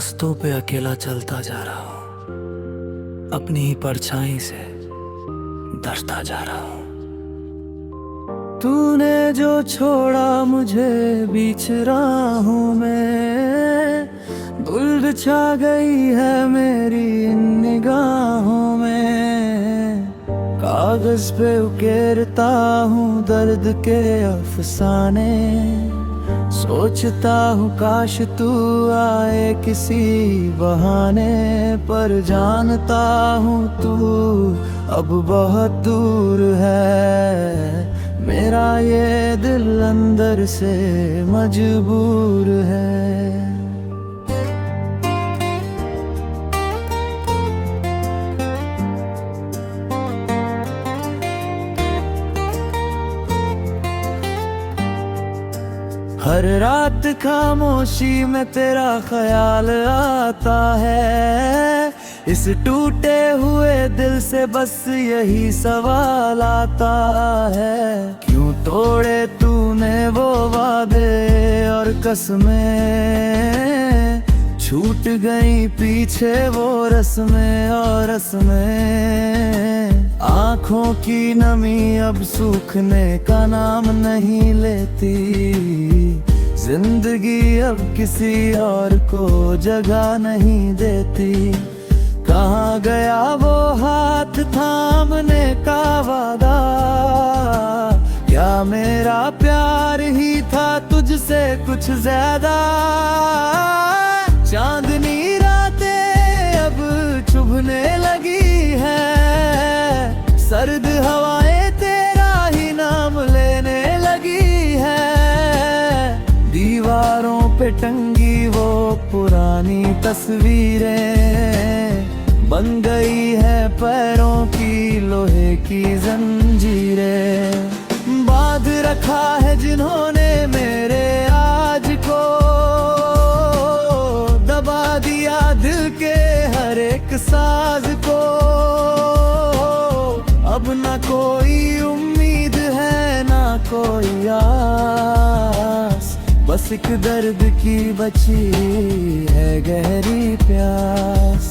रास्तों पे अकेला चलता जा रहा हूँ, अपनी ही परछाई से डरता जा रहा हूँ। तूने जो छोड़ा मुझे बीच राहों में, धुल छा गई है मेरी इन निगाहों में। कागज पे उकेरता हूँ दर्द के अफसाने, सोचता हूँ काश तू आए किसी बहाने। पर जानता हूँ तू अब बहुत दूर है, मेरा ये दिल अंदर से मजबूर है। हर रात खामोशी में तेरा ख्याल आता है, इस टूटे हुए दिल से बस यही सवाल आता है। क्यों तोड़े तूने वो वादे और कसमें, छूट गई पीछे वो रस्में और रस्में। आँखों की नमी अब सूखने का नाम नहीं लेती, जिंदगी अब किसी और को जगह नहीं देती। कहाँ गया वो हाथ थामने का वादा, क्या मेरा प्यार ही था तुझसे कुछ ज्यादा। चांदनी रातें अब चुभने लगी है, सर्द हवाएं तेरा ही नाम लेने लगी है। दीवारों पे टंगी वो पुरानी तस्वीरें, बन गई है पैरों की लोहे की जंजीरें। बांध रखा है जिन्होंने मेरे आज को, दबा दिया दिल के हर एक साज को। अब ना कोई उम्मीद है ना कोई आस, बस एक दर्द की बची है गहरी प्यास।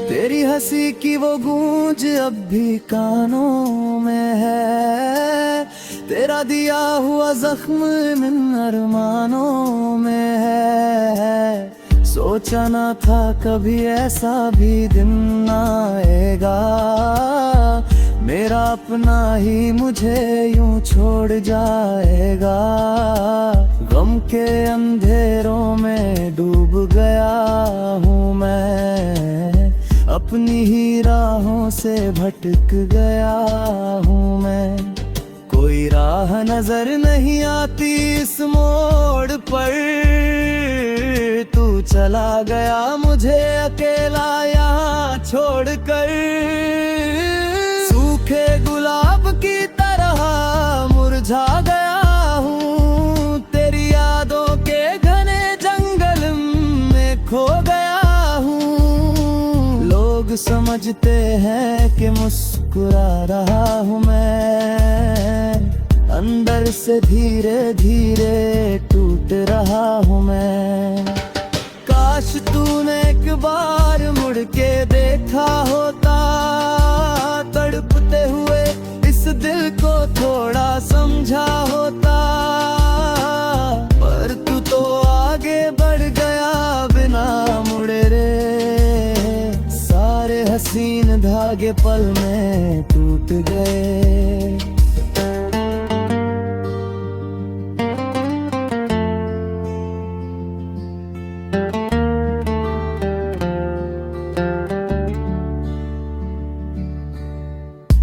तेरी हंसी की वो गूंज अब भी कानों में है, तेरा दिया हुआ जख्म इन अरमानों में है। सोचा ना था कभी ऐसा भी दिन आएगा, मेरा अपना ही मुझे यूं छोड़ जाएगा। गम के अंधेरों में डूब गया हूँ मैं, अपनी ही राहों से भटक गया हूँ मैं। कोई राह नजर नहीं आती इस मोड़ पर, तू चला गया मुझे अकेला यहाँ छोड़कर। सूखे गुलाब की तरह मुरझा गया हूँ, तेरी यादों के घने जंगल में खो गया हूँ। लोग समझते हैं कि मुस्कुरा रहा हूँ मैं, अंदर से धीरे धीरे टूट रहा हूँ मैं। काश तूने एक बार मुड़ के देखा होता, तड़पते हुए इस दिल को थोड़ा समझा होता। पर तू तो आगे बढ़ गया बिना मुड़े रे, सारे हसीन धागे पल में टूट गए।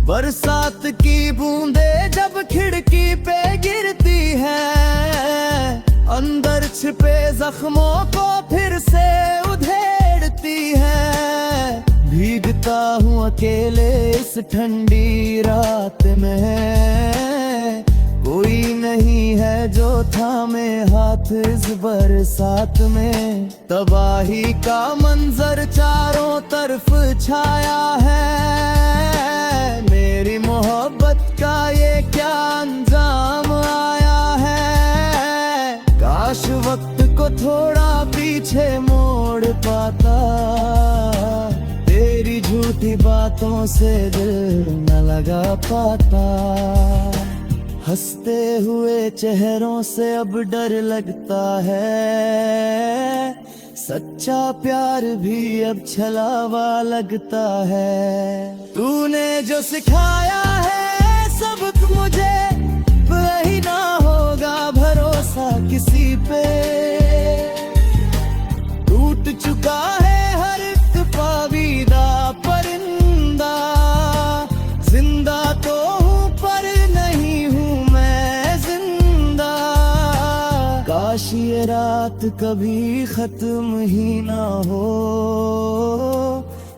बरसात की बूंदें जब खिड़की पे गिरती है, अंदर छिपे जख्मों को फिर से उधेड़ती है। भीगता हूँ अकेले इस ठंडी रात में, कोई नहीं है जो थामे हाथ इस बरसात में। तबाही का मंजर चारों तरफ छाया है, मेरी मोहब्बत का ये क्या अंजाम आया है। काश वक्त को थोड़ा पीछे मोड़ पाता, तेरी झूठी बातों से दिल न लगा पाता। हंसते हुए चेहरों से अब डर लगता है, सच्चा प्यार भी अब छलावा लगता है। तूने जो सिखाया है सबक मुझे, वही ना होगा भरोसा किसी पे। टूट चुका है हर एक पाविदा परिंदा, जिंदा तो हूँ पर नहीं हूँ मैं जिंदा। काश ये रात कभी खत्म ही ना हो,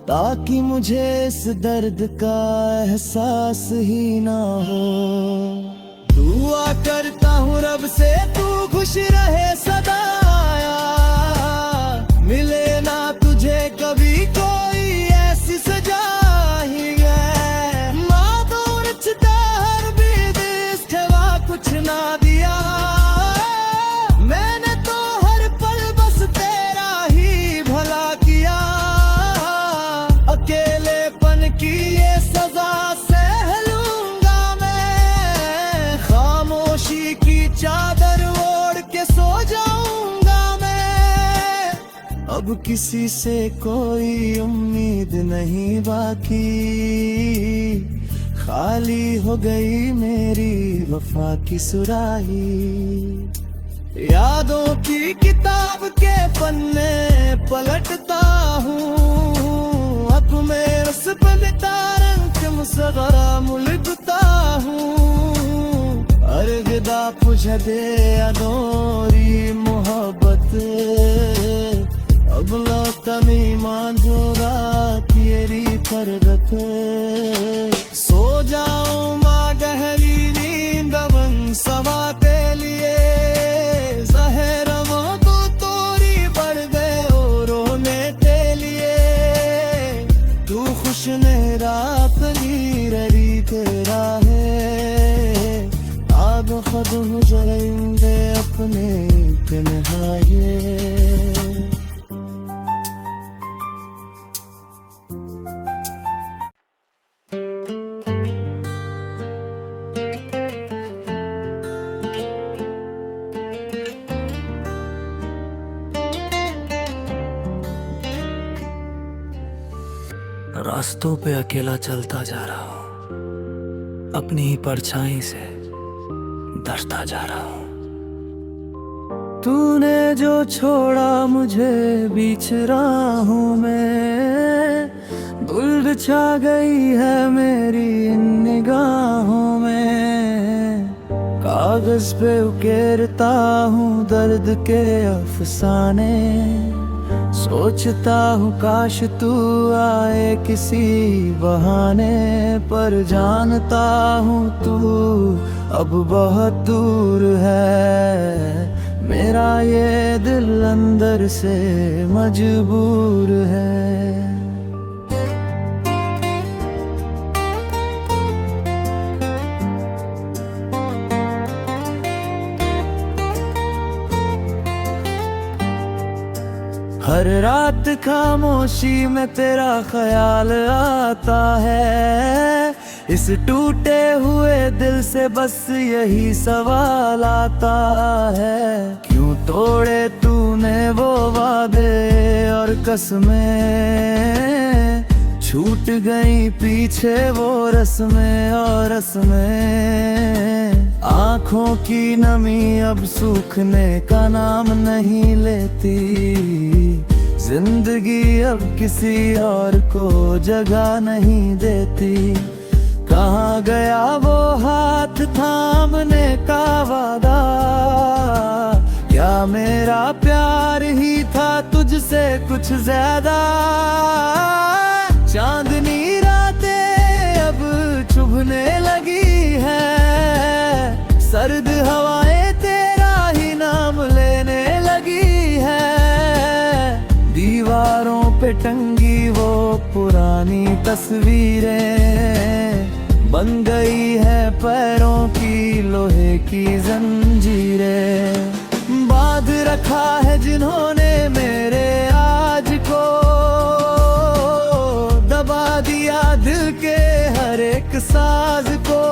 ताकि मुझे इस दर्द का एहसास ही ना हो। दुआ करता हूँ रब से तू खुश रहे सदा, मिले ना तुझे कभी कोई ऐसी सजा ही है। मादूर हर बीद इस्तेवा कुछ ना दिया, मैंने तो हर पल बस तेरा ही भला किया। अकेलेपन की ये सजा सह लूंगा मैं, खामोशी की चादर ओढ़ के सो जाऊंगा मैं। अब किसी से कोई उम्मीद नहीं बाकी, खाली हो गई मेरी वफा की सुराही। यादों की किताब के पन्ने पलटता हूँ, अब मैं उस पे मिटा रंग मुसगरा मुलकता हूँ। अलविदा मुझे दे अधूरी मोहब्बत, अब लौटा नहीं मांझोगा तेरी फरगत। सो जाऊं माँ गहरी नींद बन सवा के लिए, जहरमो तो तोरी बढ़ गए और रोने के लिए। तू खुश नेरा पली ररी तेरा है, आग खुद गुजरेंगे अपने तन्हाई। रास्तों पे अकेला चलता जा रहा हूँ, अपनी ही परछाई से डरता जा रहा हूँ। तूने जो छोड़ा मुझे बीच राहों में, धुल छा गई है मेरी इन निगाहों में। कागज पे उकेरता हूँ दर्द के अफसाने, सोचता हूँ काश तू आए किसी बहाने। पर जानता हूँ तू अब बहुत दूर है, मेरा ये दिल अंदर से मजबूर है। हर रात खामोशी में तेरा ख्याल आता है, इस टूटे हुए दिल से बस यही सवाल आता है। क्यों तोड़े तूने वो वादे और कसमें, छूट गई पीछे वो रस्में और रस्में। आँखों की नमी अब सूखने का नाम नहीं लेती, जिंदगी अब किसी और को जगह नहीं देती। कहाँ गया वो हाथ थामने का वादा, क्या मेरा प्यार ही था तुझसे कुछ ज्यादा। चांदनी रातें अब चुभने लगी है, सर पुरानी तस्वीरें बन गई है पैरों की लोहे की जंजीरें। बांध रखा है जिन्होंने मेरे आज को, दबा दिया दिल के हर एक साज को।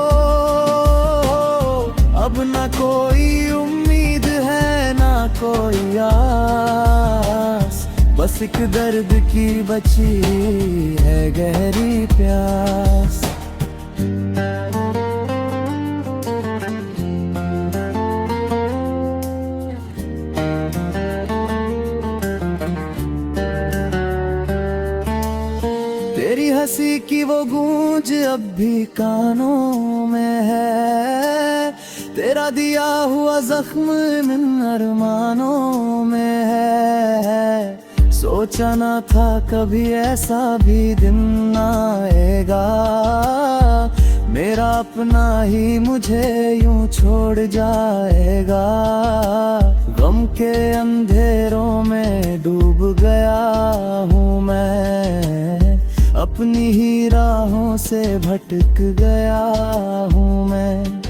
अब ना कोई उम्मीद है ना कोई आस, बस एक दर्द की बची है गहरी प्यास। तेरी हंसी की वो गूंज अब भी कानों में है, तेरा दिया हुआ जख्म इन अरमानों में है। सोचा ना था कभी ऐसा भी दिन आएगा, मेरा अपना ही मुझे यूं छोड़ जाएगा। गम के अंधेरों में डूब गया हूँ मैं, अपनी ही राहों से भटक गया हूँ मैं।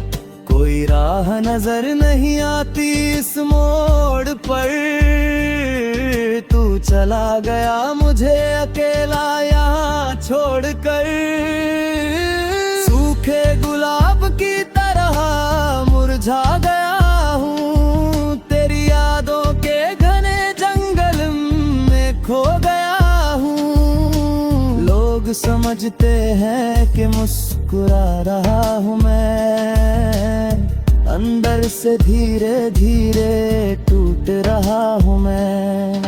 कोई राह नजर नहीं आती इस मोड़ पर, तू चला गया मुझे अकेला यहाँ छोड़कर। सूखे गुलाब की तरह मुरझा गया हूँ, तेरी यादों के घने जंगल में खो गया हूँ। लोग समझते हैं कि मुस्कुरा रहा हूँ मैं, अंदर से धीरे धीरे टूट रहा हूँ मैं।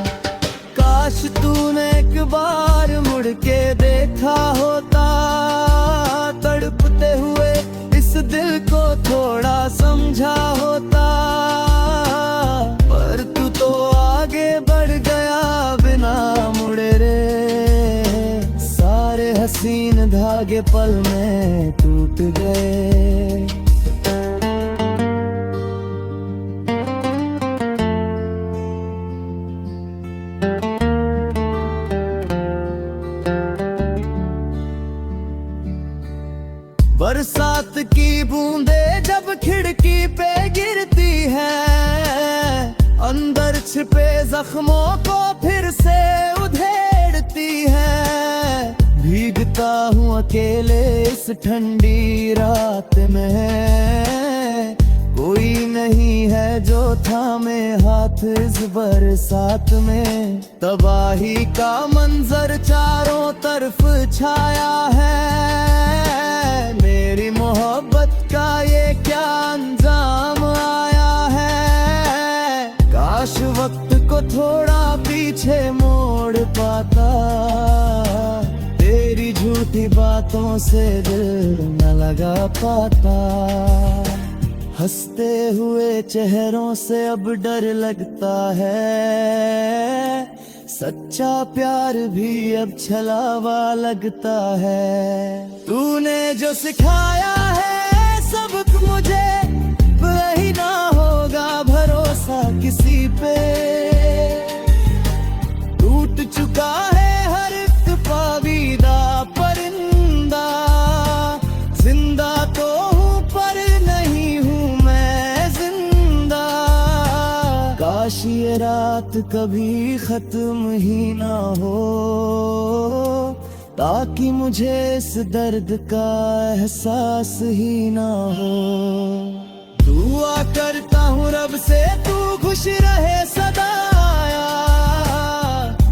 काश तूने एक बार मुड़ के देखा होता, तड़पते हुए इस दिल को थोड़ा समझा होता। पर तू तो आगे बढ़ गया बिना मुड़े रे, सारे हसीन धागे पल में टूट गए। बरसात की बूंदें जब खिड़की पे गिरती है, अंदर छिपे जख्मों को फिर से उधेड़ती है। भीगता हूँ अकेले इस ठंडी रात में, कोई नहीं है जो थामे हाथ इस बरसात में। तबाही का मंजर चारों तरफ छाया है, मेरी मोहब्बत का ये क्या अंजाम आया है। काश वक्त को थोड़ा पीछे मोड़ पाता, तेरी झूठी बातों से दिल न लगा पाता। हंसते हुए चेहरों से अब डर लगता है, सच्चा प्यार भी अब छलावा लगता है। तूने जो सिखाया है सबक मुझे, वही ना होगा भरोसा किसी पे। टूट चुका है हर एक पाविदा परिंदा, जिंदा तो हूँ पर नहीं हूँ मैं जिंदा। काश ये रात कभी खत्म ही ना हो, ताकि मुझे इस दर्द का एहसास ही ना हो। दुआ करता हूँ रब से तू खुश रहे सदा,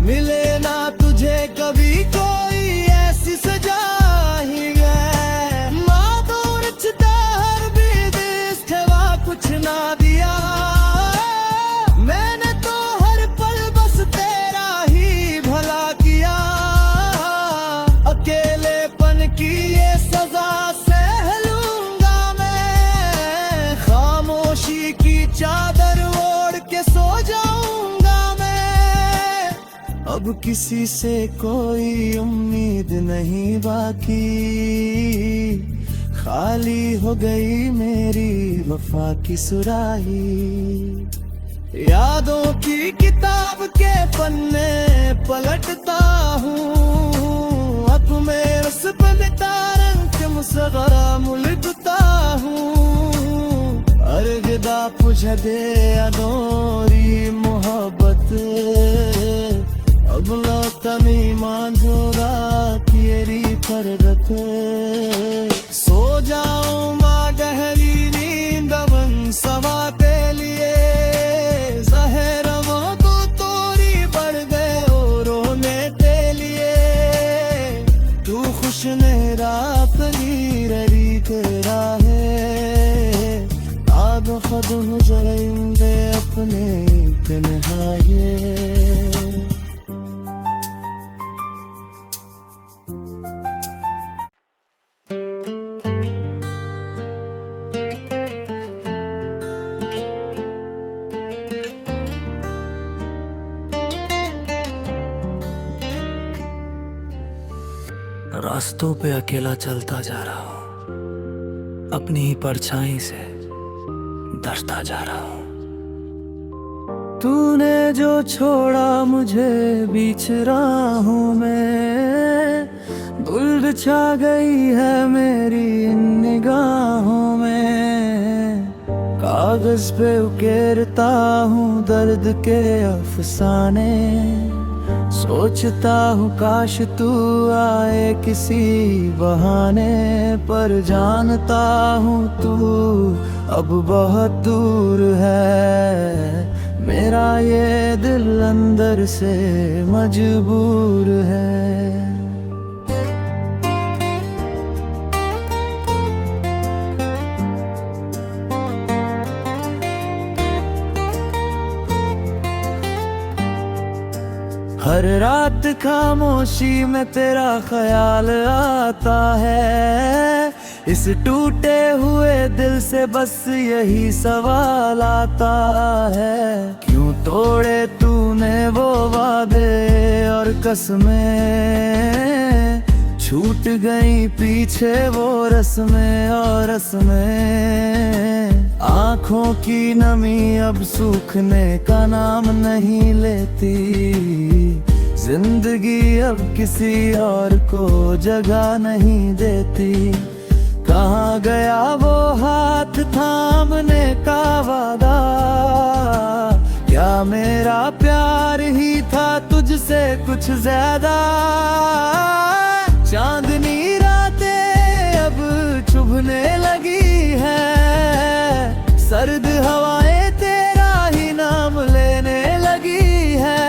मिले ना तुझे कभी कोई ऐसी सजा ही गए। मादूर हर बीद इस्तेवा कुछ ना दिया, मैंने तो हर पल बस तेरा ही भला किया। अकेलेपन की ये सजा सह लूंगा मैं, खामोशी की चादर ओढ़ के सो जाऊंगा मैं। अब किसी से कोई उम्मीद नहीं बाकी, खाली हो गई मेरी वफा की सुराही। यादों की किताब के पन्ने पलटता हूँ, में उस बदता रंग मुसगरा मुल्कता हूँ अर्गदा पुझ दे अदोरी मोहब्बत अब लौटनी मांझोरा तेरी फरगत सो जाऊं माँ गहरी नींद बन सवा के लिए जहरमो तो तोरी बढ़ गए और रोने के लिए तू खुश नेरा पनीररी तेरा है आब खुद गुजरेंगे अपने तन्हाई रास्तों पे अकेला चलता जा रहा हूँ अपनी ही परछाई से डरता जा रहा हूँ तूने जो छोड़ा मुझे बीच राहों में धुल छा गई है मेरी इन निगाहों में कागज पे उकेरता हूँ दर्द के अफसाने सोचता हूँ काश तू आए किसी बहाने पर जानता हूँ तू अब बहुत दूर है मेरा ये दिल अंदर से मजबूर है हर रात खामोशी में तेरा ख्याल आता है इस टूटे हुए दिल से बस यही सवाल आता है क्यों तोड़े तूने वो वादे और कसमें छूट गई पीछे वो रस्में और रस्में आँखों की नमी अब सूखने का नाम नहीं लेती जिंदगी अब किसी और को जगह नहीं देती कहाँ गया वो हाथ थामने का वादा क्या मेरा प्यार ही था तुझसे कुछ ज्यादा चांदनी रातें अब चुभने लगी है सर्द हवाएं तेरा ही नाम लेने लगी है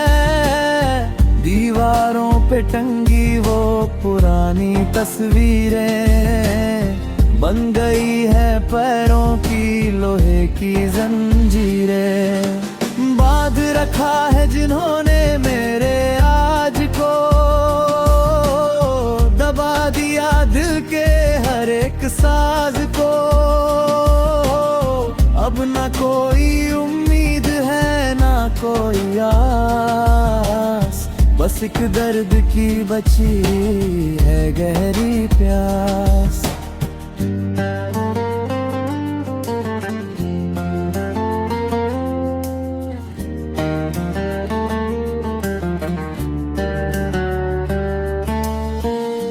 दीवारों पे टंगी वो पुरानी तस्वीरें बन गई है पैरों की लोहे की जंजीरें बांध रखा है जिन्होंने मेरे आज को दबा दिया दिल के हर एक साज को अब ना कोई उम्मीद है ना कोई आस बस एक दर्द की बची है गहरी प्यास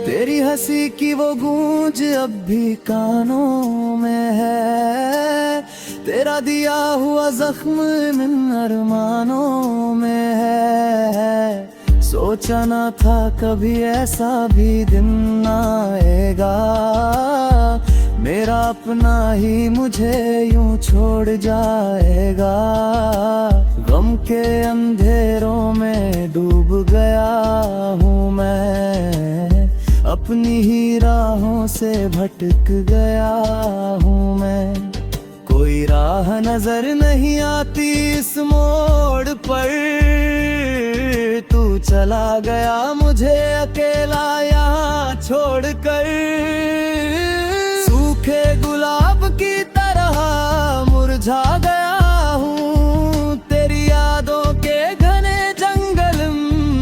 तेरी हंसी की वो गूंज अब भी कानों में है तेरा दिया हुआ जख्म इन अरमानों में है सोचा ना था कभी ऐसा भी दिन आएगा मेरा अपना ही मुझे यूं छोड़ जाएगा गम के अंधेरों में डूब गया हूँ मैं अपनी ही राहों से भटक गया हूँ मैं कोई राह नजर नहीं आती इस मोड़ पर तू चला गया मुझे अकेला यहाँ छोड़कर सूखे गुलाब की तरह मुरझा गया हूँ तेरी यादों के घने जंगल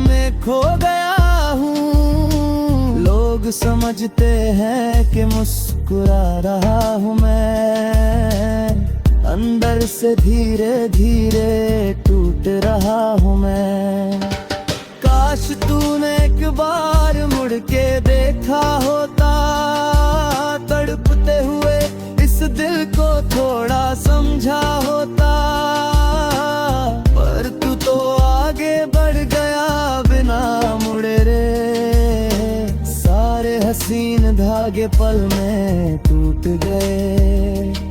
में खो गया हूँ लोग समझते हैं कि मुस्कुरा रहा हूँ मैं अंदर से धीरे धीरे टूट रहा हूँ मैं काश तूने एक बार मुड़ के दे देखा होता तड़पते हुए इस दिल को थोड़ा समझा होता, पर तू तो आगे बढ़ गया बिना मुड़े रे। सारे हसीन धागे पल में टूट गए।